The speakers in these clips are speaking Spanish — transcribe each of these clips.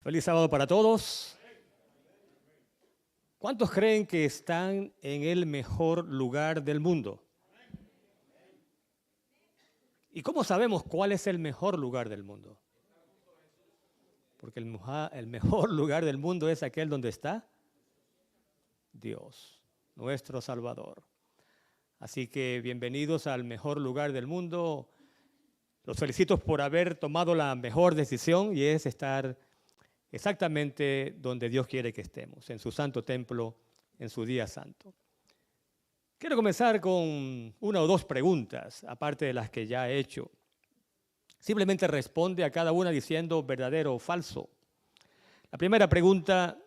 Feliz sábado para todos. ¿Cuántos creen que están en el mejor lugar del mundo? ¿Y cómo sabemos cuál es el mejor lugar del mundo? Porque el mejor lugar del mundo es aquel donde está Dios, nuestro Salvador. Así que bienvenidos al mejor lugar del mundo. Los felicito por haber tomado la mejor decisión y es estar exactamente donde Dios quiere que estemos, en su santo templo, en su día santo. Quiero comenzar con una o dos preguntas, aparte de las que ya he hecho. Simplemente responde a cada una diciendo verdadero o falso. La primera pregunta: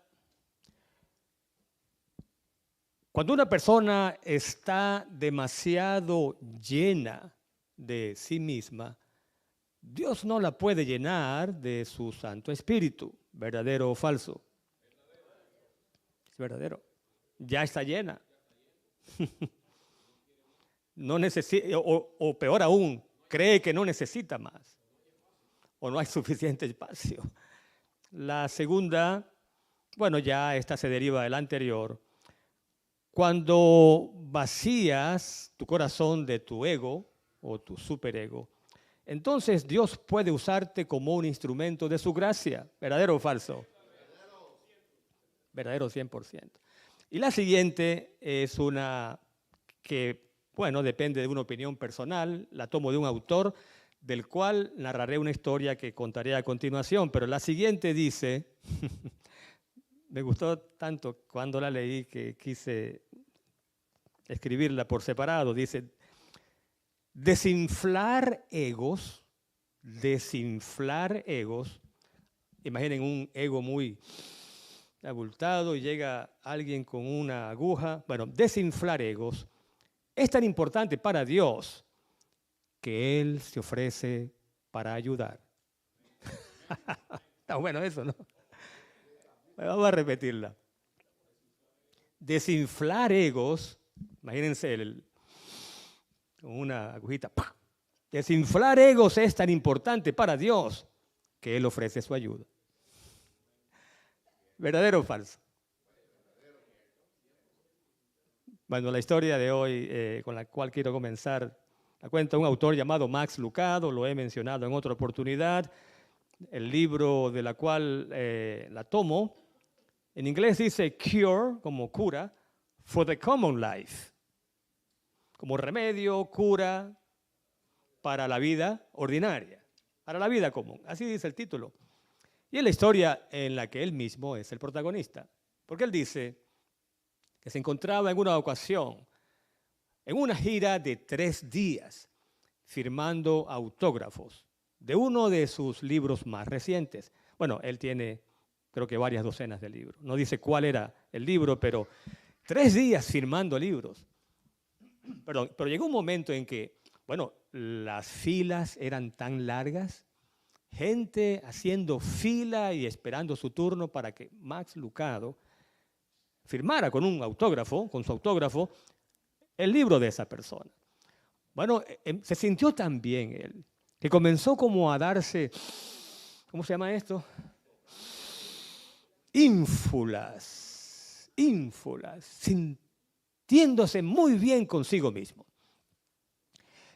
cuando una persona está demasiado llena de sí misma, Dios no la puede llenar de su Santo Espíritu. ¿Verdadero o falso? Es verdadero. Ya está llena. No necesita, o peor aún, cree que no necesita más. O no hay suficiente espacio. La segunda, bueno, ya esta se deriva del anterior. Cuando vacías tu corazón de tu ego o tu superego, entonces Dios puede usarte como un instrumento de su gracia. ¿Verdadero o falso? Verdadero 100%. Y la siguiente es una que, bueno, depende de una opinión personal. La tomo de un autor del cual narraré una historia que contaré a continuación. Pero la siguiente dice, me gustó tanto cuando la leí que quise escribirla por separado. Dice: desinflar egos. Imaginen un ego muy abultado y llega alguien con una aguja. Bueno, desinflar egos es tan importante para Dios que Él se ofrece para ayudar. Está bueno eso, ¿no? Vamos a repetirla. Desinflar egos, imagínense con una agujita. ¡Pah! Desinflar egos es tan importante para Dios que Él ofrece su ayuda. ¿Verdadero o falso? Bueno, la historia de hoy con la cual quiero comenzar la cuenta un autor llamado Max Lucado, lo he mencionado en otra oportunidad. El libro de la cual la tomo, en inglés dice Cure, como cura, for the common life, como remedio, cura para la vida ordinaria, para la vida común. Así dice el título. Y es la historia en la que él mismo es el protagonista. Porque él dice que se encontraba en una ocasión en una gira de 3 días firmando autógrafos de uno de sus libros más recientes. Bueno, él tiene creo que varias docenas de libros. No dice cuál era el libro, pero 3 días firmando libros. Pero llegó un momento en que, bueno, las filas eran tan largas, gente haciendo fila y esperando su turno para que Max Lucado firmara con su autógrafo, el libro de esa persona. Bueno, se sintió tan bien él, que comenzó como a darse, ¿cómo se llama esto? Ínfulas, sintiéndose muy bien consigo mismo.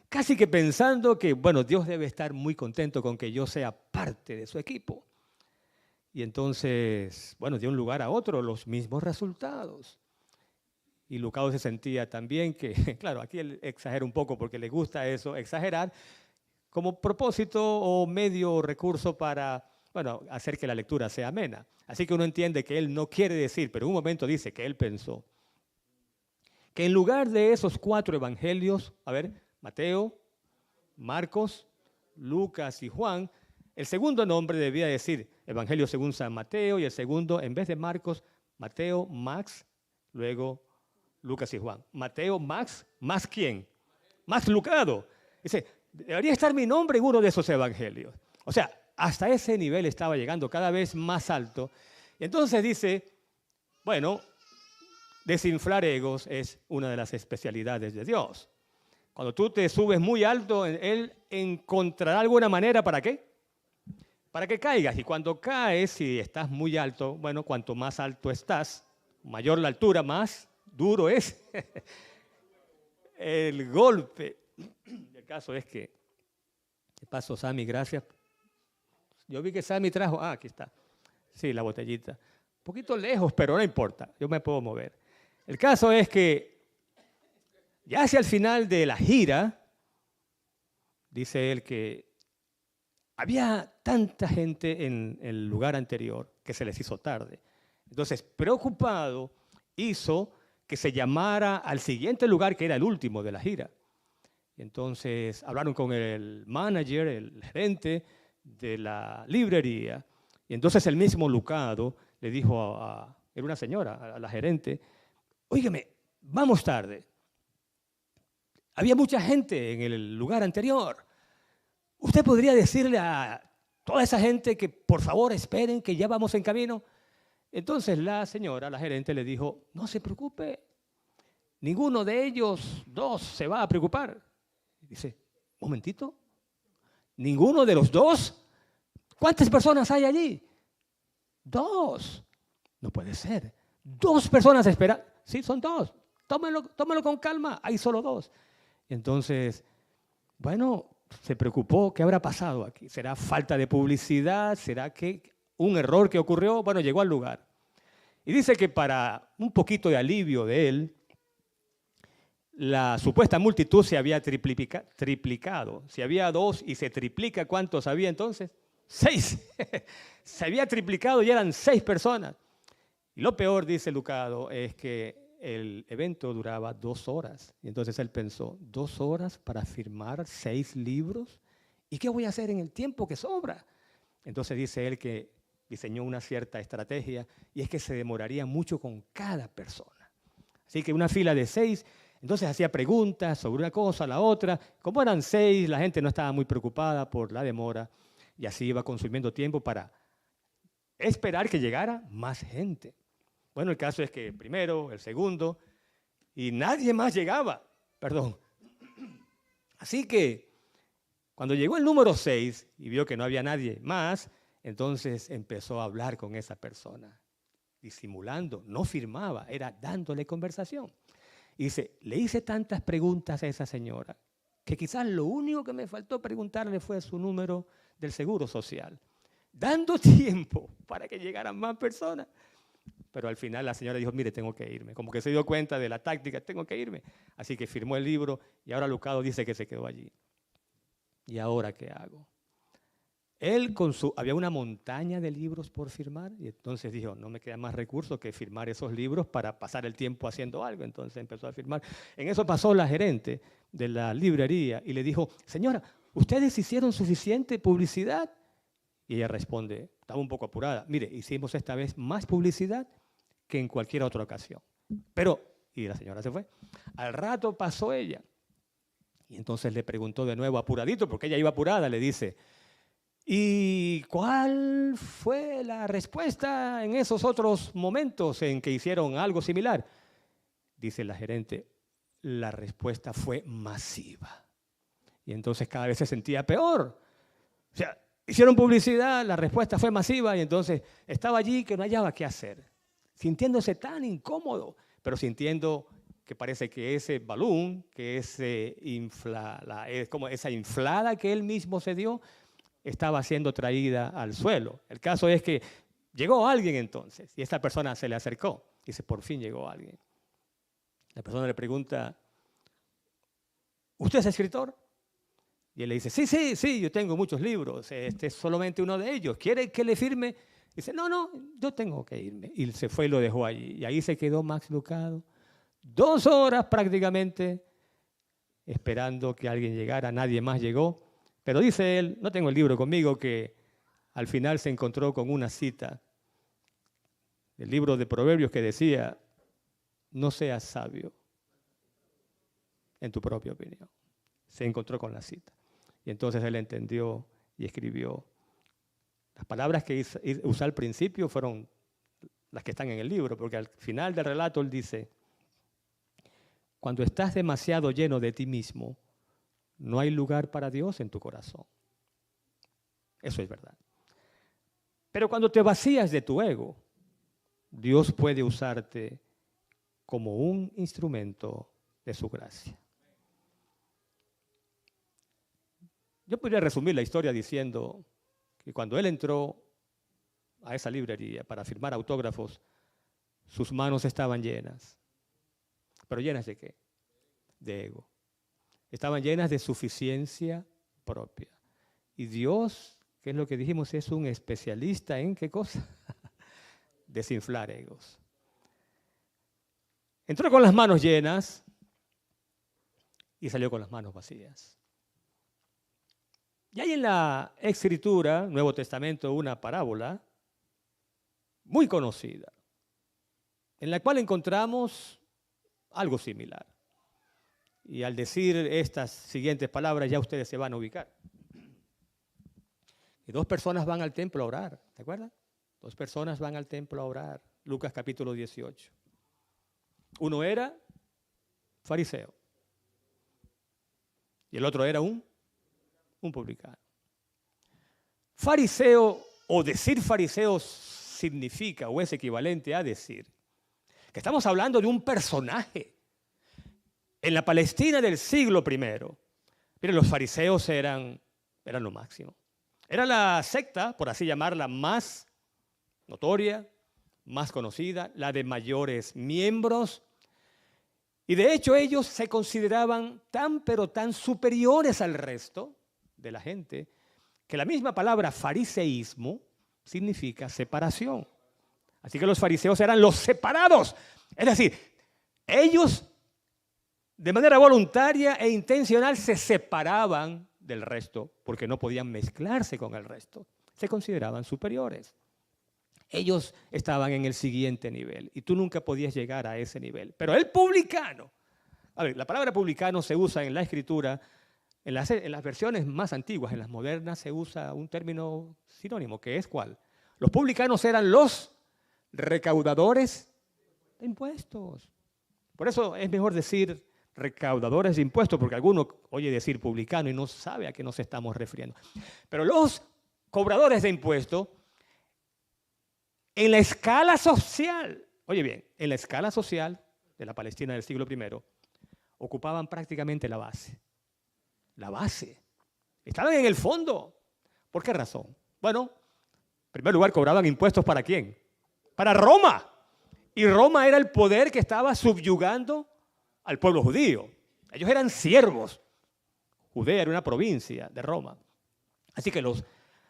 Casi que pensando que, bueno, Dios debe estar muy contento con que yo sea parte de su equipo. Y entonces, bueno, de un lugar a otro, los mismos resultados. Y Lucado se sentía también que, claro, aquí él exagera un poco porque le gusta eso, exagerar, como propósito o medio recurso para, bueno, hacer que la lectura sea amena. Así que uno entiende que él no quiere decir, pero en un momento dice que él pensó que en lugar de esos 4 evangelios, a ver, Mateo, Marcos, Lucas y Juan, el segundo nombre debía decir Evangelio según San Mateo, y el segundo, en vez de Marcos, Mateo, Max, luego Lucas y Juan. Mateo, Max, ¿más quién? Max Lucado. Dice, debería estar mi nombre en uno de esos evangelios. O sea, hasta ese nivel estaba llegando cada vez más alto. Y entonces dice, bueno, desinflar egos es una de las especialidades de Dios. Cuando tú te subes muy alto, Él encontrará alguna manera, ¿para qué? para que caigas. Y cuando caes, si estás muy alto, bueno, cuanto más alto estás, mayor la altura, más duro es el golpe. El caso es que, ¿qué pasó, Sammy? Gracias. Yo vi que Sammy trajo, aquí está. Sí, la botellita. Un poquito lejos, pero no importa, yo me puedo mover. El caso es que ya hacia el final de la gira, dice él que había tanta gente en el lugar anterior que se les hizo tarde. Entonces, preocupado, hizo que se llamara al siguiente lugar, que era el último de la gira. Entonces, hablaron con el manager, el gerente de la librería, y entonces el mismo Lucado le dijo era una señora, a la gerente, óigame, vamos tarde. Había mucha gente en el lugar anterior. ¿Usted podría decirle a toda esa gente que por favor esperen, que ya vamos en camino? Entonces la señora, la gerente, le dijo, no se preocupe, ninguno de ellos dos se va a preocupar. Dice, momentito, ¿ninguno de los dos? ¿Cuántas personas hay allí? Dos. No puede ser. Dos personas esperan. Sí, son dos. Tómelo con calma, hay solo dos. Entonces, bueno, se preocupó, ¿qué habrá pasado aquí? ¿Será falta de publicidad? ¿Será que un error que ocurrió? Bueno, llegó al lugar. Y dice que para un poquito de alivio de él, la supuesta multitud se había triplicado. Si había dos y se triplica, ¿cuántos había entonces? 6. Se había triplicado y eran 6 personas. Y lo peor, dice Lucado, es que el evento duraba 2 horas. Y entonces él pensó, 2 horas para firmar 6 libros. ¿Y qué voy a hacer en el tiempo que sobra? Entonces dice él que diseñó una cierta estrategia y es que se demoraría mucho con cada persona. Así que una fila de 6, entonces hacía preguntas sobre una cosa, la otra. Como eran 6, la gente no estaba muy preocupada por la demora y así iba consumiendo tiempo para esperar que llegara más gente. Bueno, el caso es que el primero, el segundo, y nadie más llegaba, perdón. Así que cuando llegó el número 6 y vio que no había nadie más, entonces empezó a hablar con esa persona, disimulando, no firmaba, era dándole conversación. Y dice, le hice tantas preguntas a esa señora que quizás lo único que me faltó preguntarle fue su número del seguro social, dando tiempo para que llegaran más personas. Pero al final la señora dijo, mire, tengo que irme. Como que se dio cuenta de la táctica, tengo que irme. Así que firmó el libro y ahora Lucado dice que se quedó allí. ¿Y ahora qué hago? Él había una montaña de libros por firmar y entonces dijo, no me queda más recursos que firmar esos libros para pasar el tiempo haciendo algo. Entonces empezó a firmar. En eso pasó la gerente de la librería y le dijo, señora, ¿ustedes hicieron suficiente publicidad? Y ella responde, estaba un poco apurada, mire, hicimos esta vez más publicidad que en cualquier otra ocasión. Y la señora se fue. Al rato pasó ella. Y entonces le preguntó de nuevo apuradito, porque ella iba apurada, le dice, ¿y cuál fue la respuesta en esos otros momentos en que hicieron algo similar? Dice la gerente, la respuesta fue masiva. Y entonces cada vez se sentía peor. O sea, hicieron publicidad, la respuesta fue masiva y entonces estaba allí que no hallaba qué hacer, sintiéndose tan incómodo, pero sintiendo que parece que ese balón, que como esa inflada que él mismo se dio, estaba siendo traída al suelo. El caso es que llegó alguien entonces y esta persona se le acercó. Dice, por fin llegó alguien. La persona le pregunta, ¿usted es escritor? Y él le dice, sí, yo tengo muchos libros, este es solamente uno de ellos. ¿Quiere que le firme? Dice, no, yo tengo que irme. Y se fue y lo dejó allí. Y ahí se quedó Max Lucado, 2 horas prácticamente, esperando que alguien llegara. Nadie más llegó. Pero dice él, no tengo el libro conmigo, que al final se encontró con una cita del libro de Proverbios que decía, no seas sabio en tu propia opinión. Se encontró con la cita. Y entonces él entendió y escribió. Las palabras que usó al principio fueron las que están en el libro, porque al final del relato él dice, cuando estás demasiado lleno de ti mismo, no hay lugar para Dios en tu corazón. Eso es verdad. Pero cuando te vacías de tu ego, Dios puede usarte como un instrumento de su gracia. Yo podría resumir la historia diciendo que cuando él entró a esa librería para firmar autógrafos, sus manos estaban llenas. ¿Pero llenas de qué? De ego. Estaban llenas de suficiencia propia. Y Dios, ¿qué es lo que dijimos? Es un especialista en ¿qué cosa? Desinflar egos. Entró con las manos llenas y salió con las manos vacías. Y hay en la Escritura, Nuevo Testamento, una parábola muy conocida, en la cual encontramos algo similar. Y al decir estas siguientes palabras ya ustedes se van a ubicar. Y 2 personas van al templo a orar, ¿te acuerdas? 2 personas van al templo a orar. Lucas capítulo 18. Uno era fariseo y el otro era un publicano. Fariseo o decir fariseo significa o es equivalente a decir que estamos hablando de un personaje en la Palestina del siglo I. Miren, los fariseos eran lo máximo. Era la secta, por así llamarla, más notoria, más conocida, la de mayores miembros. Y de hecho ellos se consideraban tan pero tan superiores al resto de la gente que la misma palabra fariseísmo significa separación. Así que los fariseos eran los separados. Es decir, ellos de manera voluntaria e intencional se separaban del resto porque no podían mezclarse con el resto. Se consideraban superiores. Ellos estaban en el siguiente nivel y tú nunca podías llegar a ese nivel. Pero el publicano, a ver, la palabra publicano se usa en la Escritura, en las versiones más antiguas, en las modernas se usa un término sinónimo, que es ¿cuál? Los publicanos eran los recaudadores de impuestos. Por eso es mejor decir recaudadores de impuestos, porque alguno oye decir publicano y no sabe a qué nos estamos refiriendo. Pero los cobradores de impuestos, en la escala social, oye bien, en la escala social de la Palestina del siglo I, ocupaban prácticamente la base. La base. Estaban en el fondo. ¿Por qué razón? Bueno, en primer lugar, cobraban impuestos ¿para quién? Para Roma. Y Roma era el poder que estaba subyugando al pueblo judío. Ellos eran siervos. Judea era una provincia de Roma. Así que los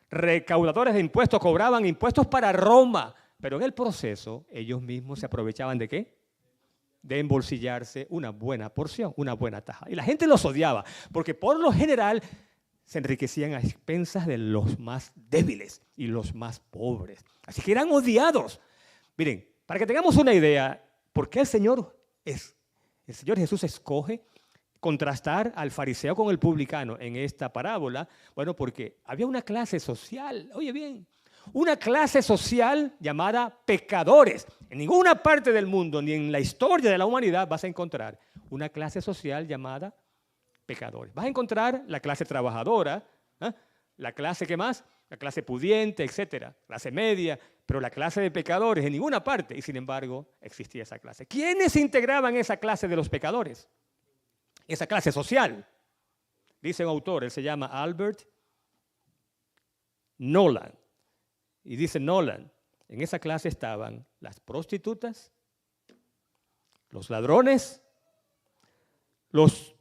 recaudadores de impuestos cobraban impuestos para Roma, pero en el proceso ellos mismos se aprovechaban ¿de qué? De embolsillarse una buena porción, una buena taja. Y la gente los odiaba, porque por lo general se enriquecían a expensas de los más débiles y los más pobres. Así que eran odiados. Miren, para que tengamos una idea, ¿por qué el Señor Jesús escoge contrastar al fariseo con el publicano en esta parábola? Bueno, porque había una clase social, oye bien, una clase social llamada pecadores. En ninguna parte del mundo, ni en la historia de la humanidad, vas a encontrar una clase social llamada pecadores. Vas a encontrar la clase trabajadora, ¿eh? La clase, ¿qué más? La clase pudiente, etcétera, clase media, pero la clase de pecadores en ninguna parte, y sin embargo existía esa clase. ¿Quiénes integraban esa clase de los pecadores? Esa clase social. Dice un autor, él se llama Albert Nolan. Y dice Nolan, en esa clase estaban las prostitutas, los ladrones, los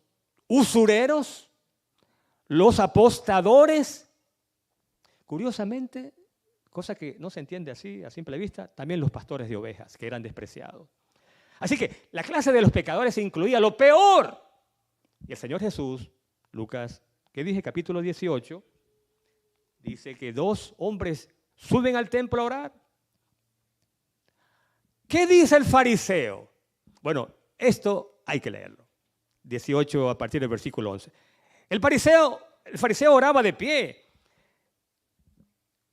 usureros, los apostadores. Curiosamente, cosa que no se entiende así a simple vista, también los pastores de ovejas, que eran despreciados. Así que la clase de los pecadores incluía lo peor. Y el Señor Jesús, Lucas, ¿qué dije? Capítulo 18, dice que 2 hombres suben al templo a orar. ¿Qué dice el fariseo? Bueno, esto hay que leerlo. 18 a partir del versículo 11. El fariseo oraba de pie.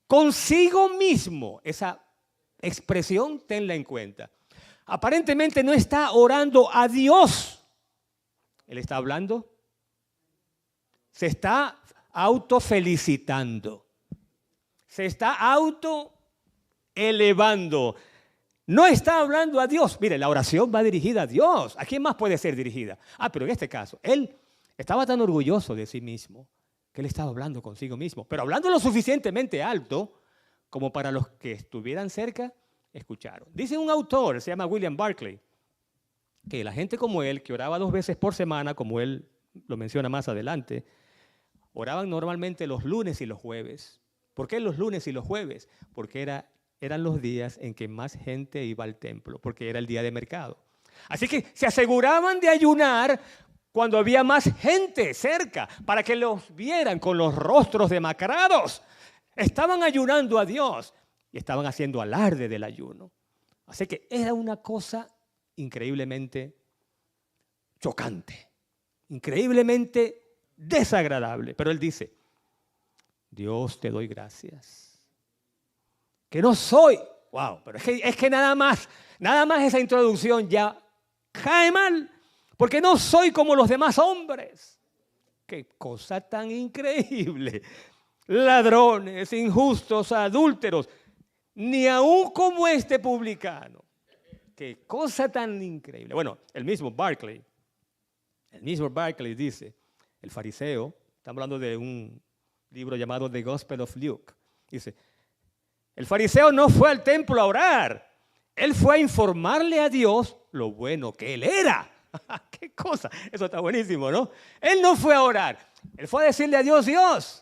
Consigo mismo, esa expresión tenla en cuenta. Aparentemente no está orando a Dios. Él está hablando, se está autofelicitando. Se está elevando. No está hablando a Dios. Mire, la oración va dirigida a Dios. ¿A quién más puede ser dirigida? Pero en este caso, él estaba tan orgulloso de sí mismo que él estaba hablando consigo mismo, pero hablando lo suficientemente alto como para los que estuvieran cerca, escucharon. Dice un autor, se llama William Barclay, que la gente como él, que oraba 2 veces por semana, como él lo menciona más adelante, oraban normalmente los lunes y los jueves. ¿Por qué los lunes y los jueves? Porque eran los días en que más gente iba al templo, porque era el día de mercado. Así que se aseguraban de ayunar cuando había más gente cerca, para que los vieran con los rostros demacrados. Estaban ayunando a Dios y estaban haciendo alarde del ayuno. Así que era una cosa increíblemente chocante, increíblemente desagradable. Pero él dice, Dios, te doy gracias. Que no soy, pero es que nada más esa introducción ya cae mal, porque no soy como los demás hombres. Qué cosa tan increíble. Ladrones, injustos, adúlteros, ni aún como este publicano. Qué cosa tan increíble. Bueno, el mismo Barclay dice, el fariseo, estamos hablando de un libro llamado The Gospel of Luke, dice, el fariseo no fue al templo a orar, él fue a informarle a Dios lo bueno que él era. ¡Qué cosa! Eso está buenísimo, ¿no? Él no fue a orar, él fue a decirle a Dios, Dios,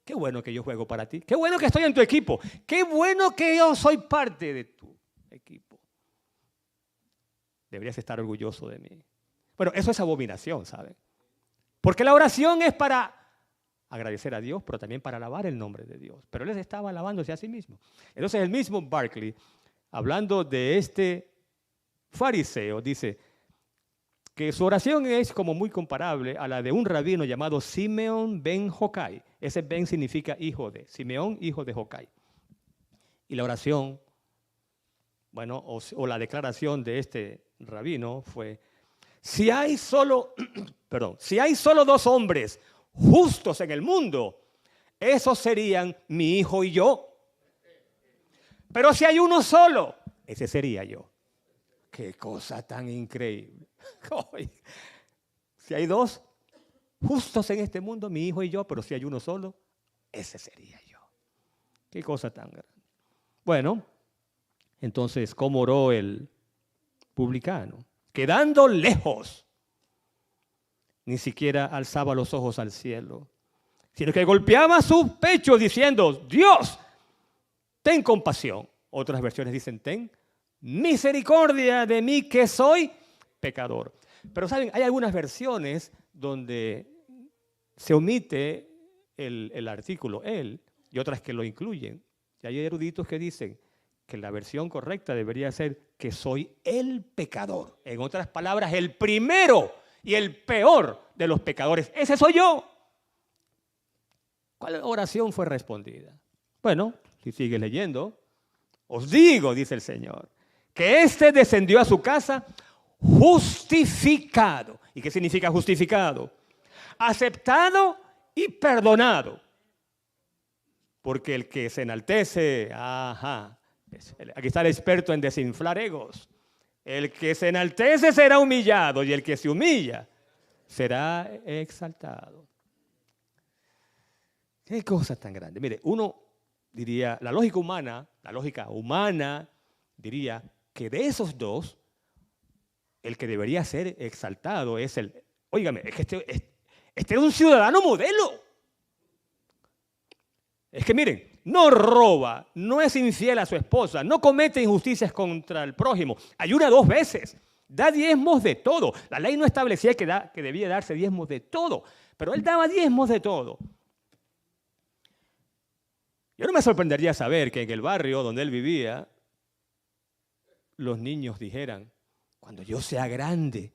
qué bueno que yo juego para ti, qué bueno que estoy en tu equipo, qué bueno que yo soy parte de tu equipo. Deberías estar orgulloso de mí. Bueno, eso es abominación, ¿saben? Porque la oración es para agradecer a Dios, pero también para alabar el nombre de Dios. Pero él estaba alabándose a sí mismo. Entonces el mismo Barclay, hablando de este fariseo, dice que su oración es como muy comparable a la de un rabino llamado Simeón ben Jokai. Ese ben significa hijo de, Simeón, hijo de Jokai. Y la oración, bueno, o la declaración de este rabino fue, si hay solo 2 hombres justos en el mundo, esos serían mi hijo y yo. Pero si hay uno solo, ese sería yo. Qué cosa tan increíble. Si hay 2 justos en este mundo, mi hijo y yo, pero si hay uno solo, ese sería yo. Qué cosa tan grande. Bueno, entonces, ¿cómo oró el publicano? Quedando lejos, ni siquiera alzaba los ojos al cielo, sino que golpeaba su pecho diciendo, Dios, ten compasión. Otras versiones dicen, ten misericordia de mí que soy pecador. Pero saben, hay algunas versiones donde se omite el artículo él y otras que lo incluyen. Y hay eruditos que dicen que la versión correcta debería ser que soy el pecador. En otras palabras, el primero y el peor de los pecadores. Ese soy yo. ¿Cuál oración fue respondida? Bueno, si sigue leyendo, os digo, dice el Señor, que éste descendió a su casa justificado. ¿Y qué significa justificado? Aceptado y perdonado. Porque el que se enaltece, aquí está el experto en desinflar egos. El que se enaltece será humillado y el que se humilla será exaltado. Qué cosa tan grande. Mire, uno diría, la lógica humana diría que de esos 2, el que debería ser exaltado es óigame, es que este es un ciudadano modelo. Es que miren, no roba, no es infiel a su esposa, no comete injusticias contra el prójimo, ayuna 2 veces, da diezmos de todo. La ley no establecía que debía darse diezmos de todo, pero él daba diezmos de todo. Yo no me sorprendería saber que en el barrio donde él vivía, los niños dijeran, cuando yo sea grande,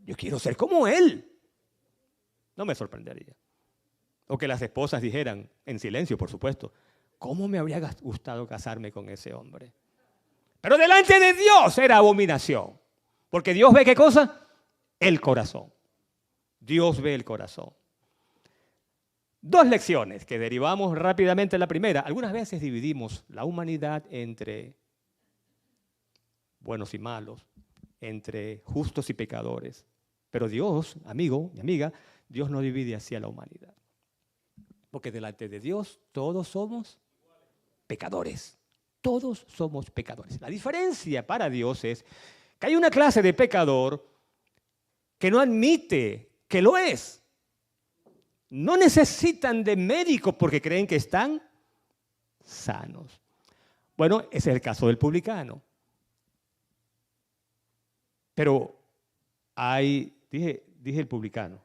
yo quiero ser como él. No me sorprendería. O que las esposas dijeran, en silencio por supuesto, ¿cómo me habría gustado casarme con ese hombre? Pero delante de Dios era abominación. Porque Dios ve ¿qué cosa? El corazón. Dios ve el corazón. 2 lecciones que derivamos rápidamente. La primera, algunas veces dividimos la humanidad entre buenos y malos, entre justos y pecadores. Pero Dios, amigo y amiga, Dios no divide así a la humanidad. Porque delante de Dios todos somos pecadores. Todos somos pecadores. La diferencia para Dios es que hay una clase de pecador que no admite que lo es. No necesitan de médicos porque creen que están sanos. Bueno, ese es el caso del publicano. Pero dije el publicano.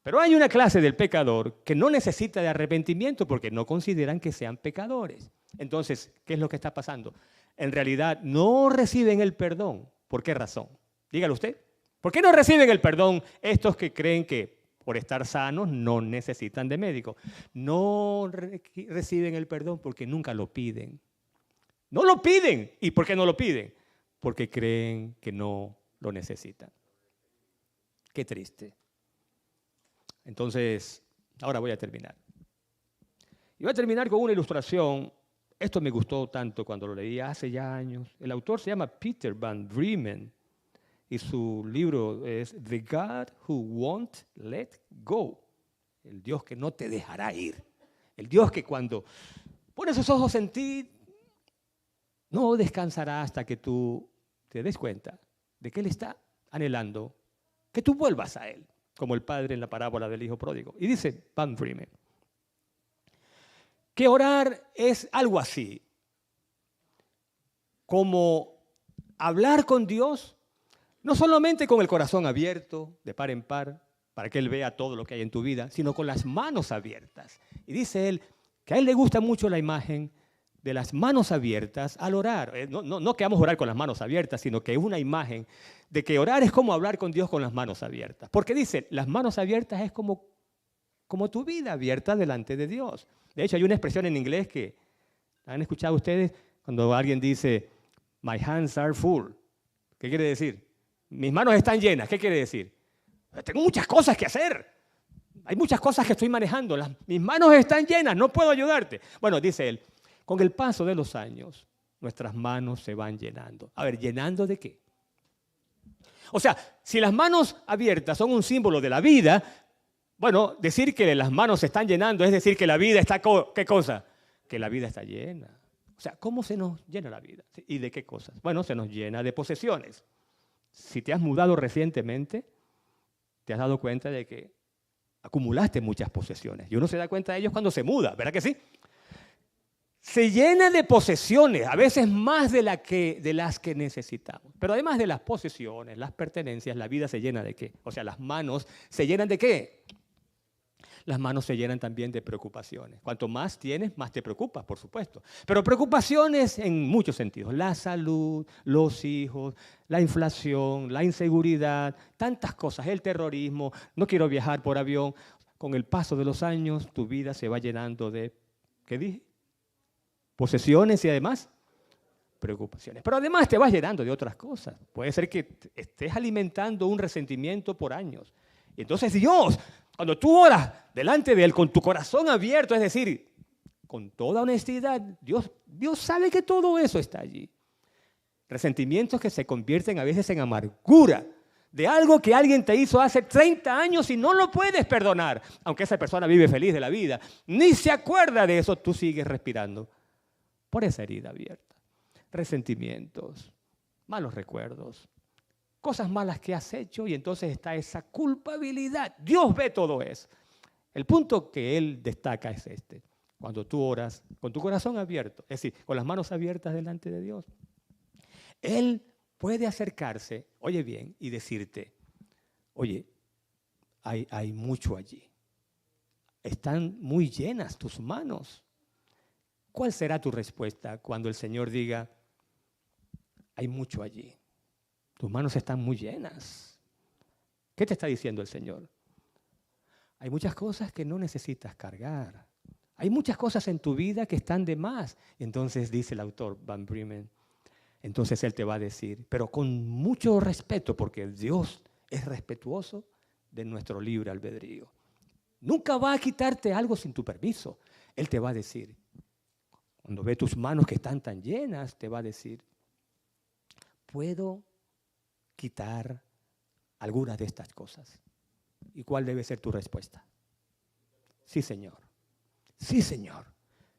Pero hay una clase del pecador que no necesita de arrepentimiento porque no consideran que sean pecadores. Entonces, ¿qué es lo que está pasando? En realidad no reciben el perdón. ¿Por qué razón? Dígalo usted. ¿Por qué no reciben el perdón estos que creen que por estar sanos no necesitan de médico? No reciben el perdón porque nunca lo piden. No lo piden. ¿Y por qué no lo piden? Porque creen que no lo necesitan. Qué triste. Entonces, ahora voy a terminar. Y voy a terminar con una ilustración. Esto me gustó tanto cuando lo leí hace ya años. El autor se llama Peter Van Bremen y su libro es The God Who Won't Let Go. El Dios que no te dejará ir. El Dios que cuando pone sus ojos en ti, no descansará hasta que tú te des cuenta de que Él está anhelando que tú vuelvas a Él, como el padre en la parábola del hijo pródigo. Y dice Van Bremen que orar es algo así, como hablar con Dios, no solamente con el corazón abierto, de par en par, para que Él vea todo lo que hay en tu vida, sino con las manos abiertas. Y dice él que a Él le gusta mucho la imagen de las manos abiertas al orar. No que vamos a orar con las manos abiertas, sino que es una imagen de que orar es como hablar con Dios con las manos abiertas. Porque dice, las manos abiertas es como tu vida abierta delante de Dios. De hecho, hay una expresión en inglés que han escuchado ustedes cuando alguien dice, my hands are full. ¿Qué quiere decir? Mis manos están llenas. ¿Qué quiere decir? Tengo muchas cosas que hacer. Hay muchas cosas que estoy manejando. Mis manos están llenas, no puedo ayudarte. Bueno, dice él, con el paso de los años, nuestras manos se van llenando. A ver, ¿llenando de qué? O sea, si las manos abiertas son un símbolo de la vida, bueno, decir que las manos se están llenando es decir que la vida está, ¿qué cosa? Que la vida está llena. O sea, ¿cómo se nos llena la vida? ¿Y de qué cosas? Bueno, se nos llena de posesiones. Si te has mudado recientemente, te has dado cuenta de que acumulaste muchas posesiones. Y uno se da cuenta de ellos cuando se muda, ¿verdad que sí? Se llena de posesiones, a veces más de las que necesitamos. Pero además de las posesiones, las pertenencias, la vida se llena de ¿qué? O sea, las manos se llenan de ¿qué? Las manos se llenan también de preocupaciones. Cuanto más tienes, más te preocupas, por supuesto. Pero preocupaciones en muchos sentidos. La salud, los hijos, la inflación, la inseguridad, tantas cosas, el terrorismo, no quiero viajar por avión. Con el paso de los años, tu vida se va llenando de, ¿qué dije? Posesiones y además preocupaciones. Pero además te vas llenando de otras cosas. Puede ser que estés alimentando un resentimiento por años. Y entonces Dios, cuando tú oras delante de Él con tu corazón abierto, es decir, con toda honestidad, Dios sabe que todo eso está allí. Resentimientos que se convierten a veces en amargura de algo que alguien te hizo hace 30 años y no lo puedes perdonar. Aunque esa persona vive feliz de la vida, ni se acuerda de eso, tú sigues respirando por esa herida abierta. Resentimientos, malos recuerdos, cosas malas que has hecho y entonces está esa culpabilidad. Dios ve todo eso. El punto que Él destaca es este. Cuando tú oras con tu corazón abierto, es decir, con las manos abiertas delante de Dios, Él puede acercarse, oye bien, y decirte, oye, hay mucho allí. Están muy llenas tus manos. ¿Cuál será tu respuesta cuando el Señor diga, hay mucho allí? Tus manos están muy llenas. ¿Qué te está diciendo el Señor? Hay muchas cosas que no necesitas cargar. Hay muchas cosas en tu vida que están de más. Y entonces dice el autor Van Bremen, entonces Él te va a decir, pero con mucho respeto, porque Dios es respetuoso de nuestro libre albedrío. Nunca va a quitarte algo sin tu permiso. Él te va a decir, cuando ve tus manos que están tan llenas, te va a decir, ¿puedo quitar algunas de estas cosas? ¿Y cuál debe ser tu respuesta? Sí, Señor. Sí, Señor.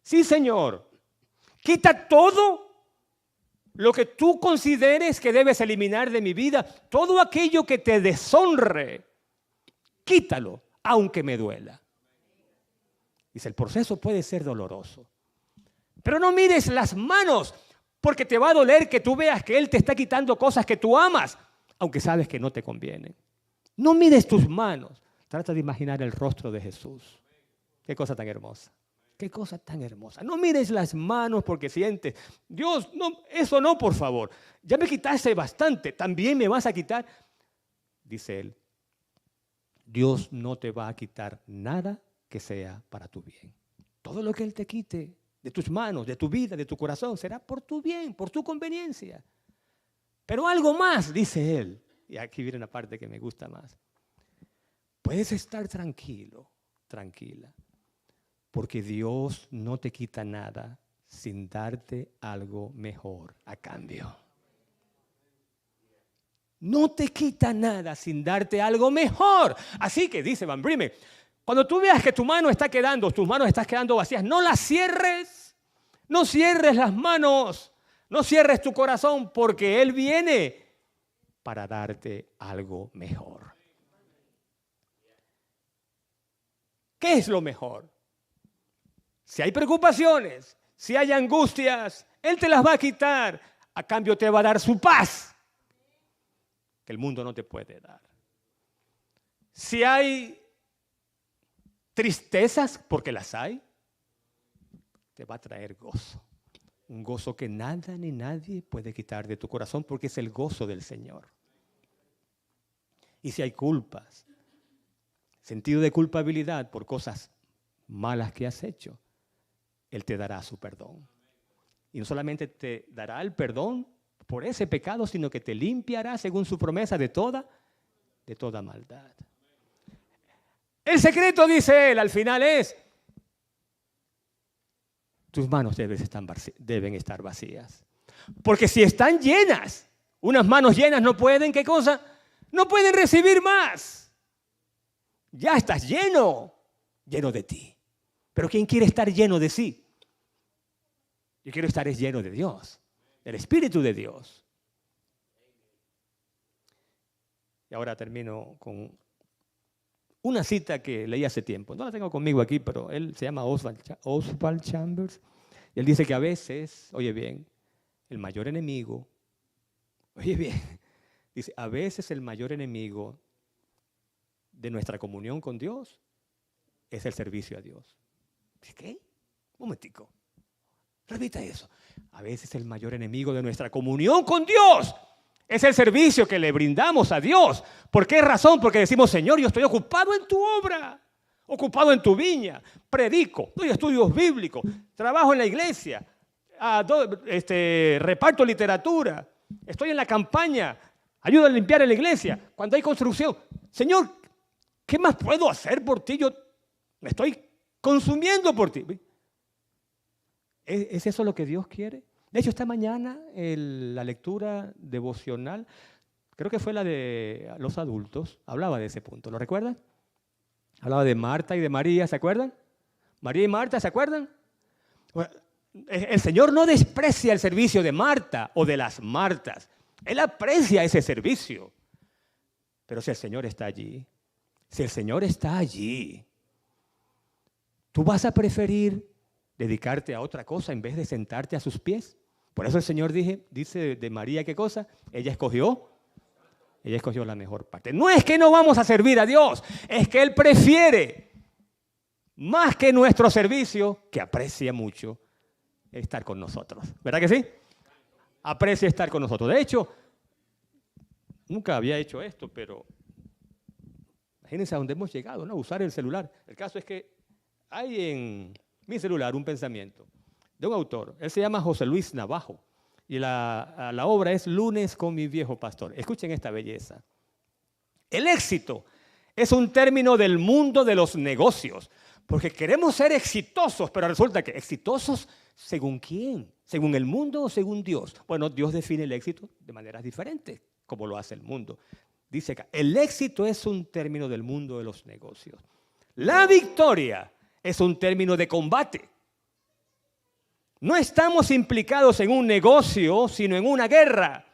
Sí, Señor. Quita todo lo que tú consideres que debes eliminar de mi vida. Todo aquello que te deshonre, quítalo, aunque me duela. Dice, el proceso puede ser doloroso. Pero no mires las manos, porque te va a doler que tú veas que Él te está quitando cosas que tú amas, aunque sabes que no te convienen. No mires tus manos. Trata de imaginar el rostro de Jesús. Qué cosa tan hermosa. Qué cosa tan hermosa. No mires las manos porque sientes, Dios, no, eso no, por favor. Ya me quitaste bastante, también me vas a quitar. Dice Él, Dios no te va a quitar nada que sea para tu bien. Todo lo que Él te quite de tus manos, de tu vida, de tu corazón, será por tu bien, por tu conveniencia. Pero algo más, dice Él, y aquí viene una parte que me gusta más. Puedes estar tranquilo, tranquila, porque Dios no te quita nada sin darte algo mejor a cambio. No te quita nada sin darte algo mejor. Así que dice Van Breme, cuando tú veas que tus manos están quedando vacías, no las cierres. No cierres las manos, no cierres tu corazón, porque Él viene para darte algo mejor. ¿Qué es lo mejor? Si hay preocupaciones, si hay angustias, Él te las va a quitar. A cambio te va a dar su paz, que el mundo no te puede dar. Si hay tristezas, porque las hay, te va a traer gozo. Un gozo que nada ni nadie puede quitar de tu corazón, porque es el gozo del Señor. Y si hay culpas, sentido de culpabilidad por cosas malas que has hecho, Él te dará su perdón. Y no solamente te dará el perdón por ese pecado, sino que te limpiará según su promesa de toda maldad. El secreto, dice Él, al final es, tus manos deben estar vacías. Porque si están llenas, unas manos llenas no pueden, ¿qué cosa? No pueden recibir más. Ya estás lleno de ti. Pero ¿quién quiere estar lleno de sí? Yo quiero estar lleno de Dios, del Espíritu de Dios. Y ahora termino con una cita que leí hace tiempo. No la tengo conmigo aquí, pero él se llama Oswald Chambers. Y él dice que a veces, oye bien, el mayor enemigo, oye bien, dice, a veces el mayor enemigo de nuestra comunión con Dios es el servicio a Dios. ¿Qué? Un momentico. Repita eso. A veces el mayor enemigo de nuestra comunión con Dios es el servicio que le brindamos a Dios. ¿Por qué razón? Porque decimos, Señor, yo estoy ocupado en tu obra, ocupado en tu viña, predico, doy estudios bíblicos, trabajo en la iglesia, reparto literatura, estoy en la campaña, ayudo a limpiar en la iglesia, cuando hay construcción. Señor, ¿qué más puedo hacer por ti? Yo me estoy consumiendo por ti. ¿Es eso lo que Dios quiere? De hecho, esta mañana la lectura devocional, creo que fue la de los adultos, hablaba de ese punto. ¿Lo recuerdan? Hablaba de Marta y de María, ¿se acuerdan? María y Marta, ¿se acuerdan? Bueno, el Señor no desprecia el servicio de Marta o de las Martas. Él aprecia ese servicio. Pero si el Señor está allí, ¿tú vas a preferir dedicarte a otra cosa en vez de sentarte a sus pies? Por eso el Señor dice de María, ¿qué cosa? Ella escogió la mejor parte. No es que no vamos a servir a Dios, es que Él prefiere, más que nuestro servicio, que aprecia mucho estar con nosotros. ¿Verdad que sí? Aprecia estar con nosotros. De hecho, nunca había hecho esto, pero imagínense a dónde hemos llegado, ¿no? Usar el celular. El caso es que hay en mi celular un pensamiento de un autor. Él se llama José Luis Navajo y la obra es Lunes con mi viejo pastor. Escuchen esta belleza. El éxito es un término del mundo de los negocios, porque queremos ser exitosos, pero resulta que exitosos ¿según quién? ¿Según el mundo o según Dios? Bueno, Dios define el éxito de maneras diferentes, como lo hace el mundo. Dice acá, el éxito es un término del mundo de los negocios. La victoria es un término de combate. No estamos implicados en un negocio, sino en una guerra.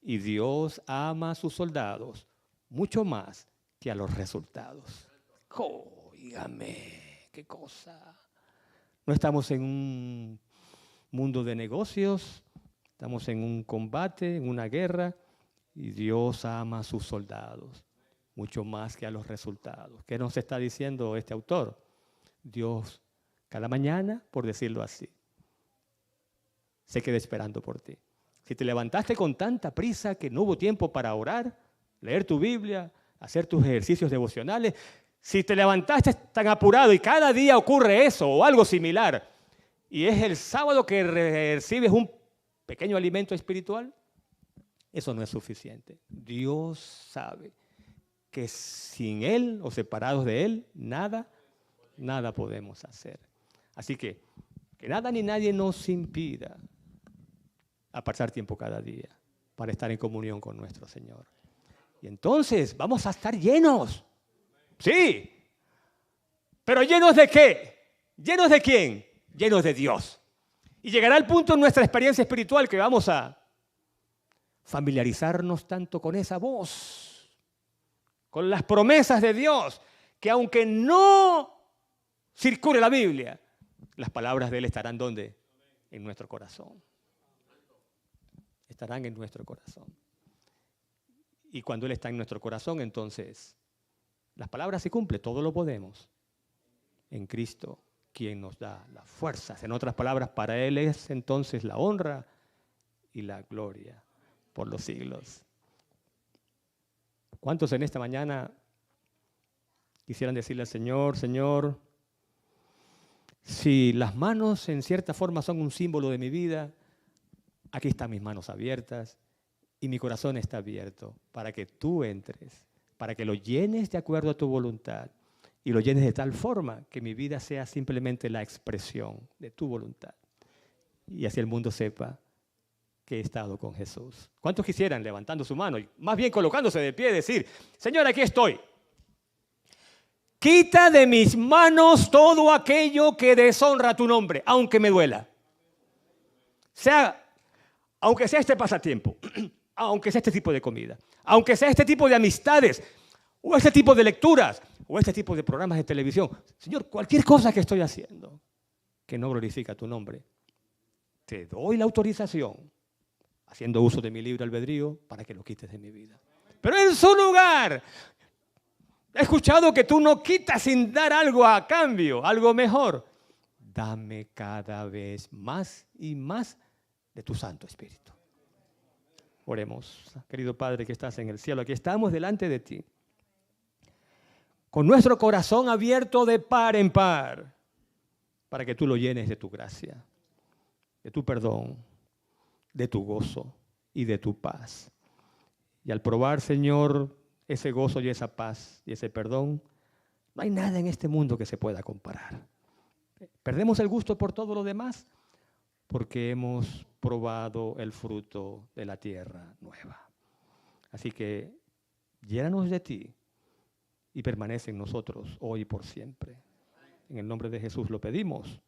Y Dios ama a sus soldados mucho más que a los resultados. Óigame, qué cosa. No estamos en un mundo de negocios, estamos en un combate, en una guerra, y Dios ama a sus soldados mucho más que a los resultados. ¿Qué nos está diciendo este autor? Dios, cada mañana, por decirlo así, se queda esperando por ti. Si te levantaste con tanta prisa que no hubo tiempo para orar, leer tu Biblia, hacer tus ejercicios devocionales, si te levantaste tan apurado y cada día ocurre eso o algo similar, y es el sábado que recibes un pequeño alimento espiritual, eso no es suficiente. Dios sabe que sin Él o separados de Él, nada podemos hacer. Así que nada ni nadie nos impida apartar tiempo cada día para estar en comunión con nuestro Señor. Y entonces vamos a estar llenos. Sí. ¿Pero llenos de qué? ¿Llenos de quién? Llenos de Dios. Y llegará el punto en nuestra experiencia espiritual que vamos a familiarizarnos tanto con esa voz, con las promesas de Dios, que aunque no circule la Biblia, las palabras de Él estarán ¿dónde? En nuestro corazón. Estarán en nuestro corazón. Y cuando Él está en nuestro corazón, entonces las palabras se cumplen, todo lo podemos en Cristo, quien nos da las fuerzas. En otras palabras, para Él es entonces la honra y la gloria por los siglos. ¿Cuántos en esta mañana quisieran decirle al Señor, Señor, si las manos en cierta forma son un símbolo de mi vida, aquí están mis manos abiertas y mi corazón está abierto para que tú entres, para que lo llenes de acuerdo a tu voluntad y lo llenes de tal forma que mi vida sea simplemente la expresión de tu voluntad. Y así el mundo sepa que he estado con Jesús. ¿Cuántos quisieran, levantando su mano y más bien colocándose de pie, decir, Señor, aquí estoy? Quita de mis manos todo aquello que deshonra tu nombre, aunque me duela. Aunque sea este pasatiempo, aunque sea este tipo de comida, aunque sea este tipo de amistades, o este tipo de lecturas, o este tipo de programas de televisión. Señor, cualquier cosa que estoy haciendo que no glorifica tu nombre, te doy la autorización, haciendo uso de mi libre albedrío, para que lo quites de mi vida. Pero en su lugar, he escuchado que tú no quitas sin dar algo a cambio, algo mejor. Dame cada vez más y más de tu Santo Espíritu. Oremos, querido Padre que estás en el cielo, aquí estamos delante de ti, con nuestro corazón abierto de par en par, para que tú lo llenes de tu gracia, de tu perdón, de tu gozo y de tu paz. Y al probar, Señor, ese gozo y esa paz y ese perdón, no hay nada en este mundo que se pueda comparar. Perdemos el gusto por todo lo demás porque hemos probado el fruto de la tierra nueva. Así que llénanos de ti y permanece en nosotros hoy y por siempre. En el nombre de Jesús lo pedimos.